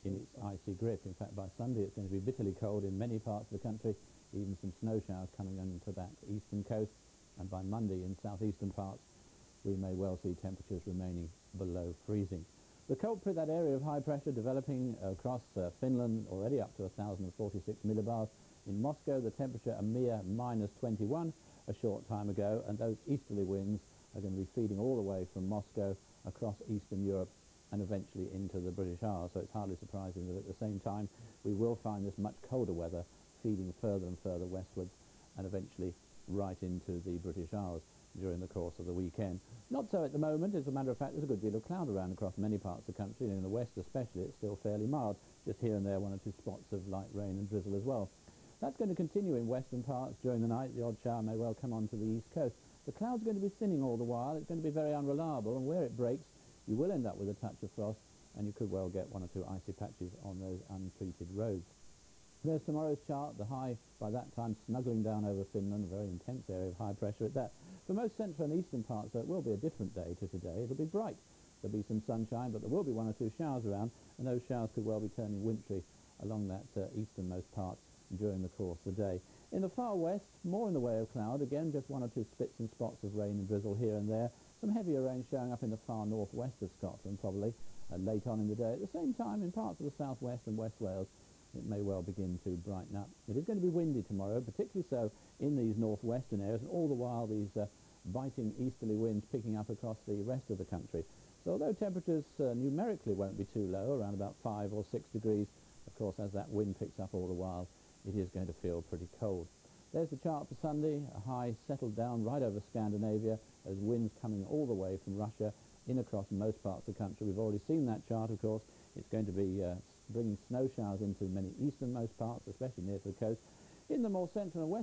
in its icy grip. In fact, by Sunday it's going to be bitterly cold in many parts of the country, even some snow showers coming onto that eastern coast, and by Monday in southeastern parts we may well see temperatures remaining below freezing. The culprit, that area of high pressure developing across Finland, already up to 1,046 millibars. In Moscow, the temperature a mere -21 a short time ago, and those easterly winds are going to be feeding all the way from Moscow across Eastern Europe and eventually into the British Isles. So it's hardly surprising that at the same time we will find this much colder weather feeding further and further westwards and eventually right into the British Isles during the course of the weekend. Not so at the moment. As a matter of fact, there's a good deal of cloud around across many parts of the country, and in the west especially it's still fairly mild. Just here and there one or two spots of light rain and drizzle as well. That's going to continue in western parts during the night. The odd shower may well come onto the east coast. The cloud's going to be thinning all the while. It's going to be very unreliable, and where it breaks you will end up with a touch of frost, and you could well get one or two icy patches on those untreated roads. There's tomorrow's chart. The high by that time snuggling down over Finland, a very intense area of high pressure at that. For most central and eastern parts, though, it will be a different day to today. It'll be bright. There'll be some sunshine, but there will be one or two showers around, and those showers could well be turning wintry along that easternmost part during the course of the day. In the far west, more in the way of cloud. Again, just one or two spits and spots of rain and drizzle here and there. Some heavier rain showing up in the far northwest of Scotland, probably late on in the day. At the same time, in parts of the southwest and West Wales, it may well begin to brighten up. It is going to be windy tomorrow, particularly so in these northwestern areas, and all the while these biting easterly winds picking up across the rest of the country. So although temperatures numerically won't be too low, around about 5 or 6 degrees, of course, as that wind picks up all the while, it is going to feel pretty cold. There's the chart for Sunday. A high settled down right over Scandinavia as winds coming all the way from Russia in across most parts of the country. We've already seen that chart, of course. It's going to be bringing snow showers into many easternmost parts, especially near to the coast. In the more central and west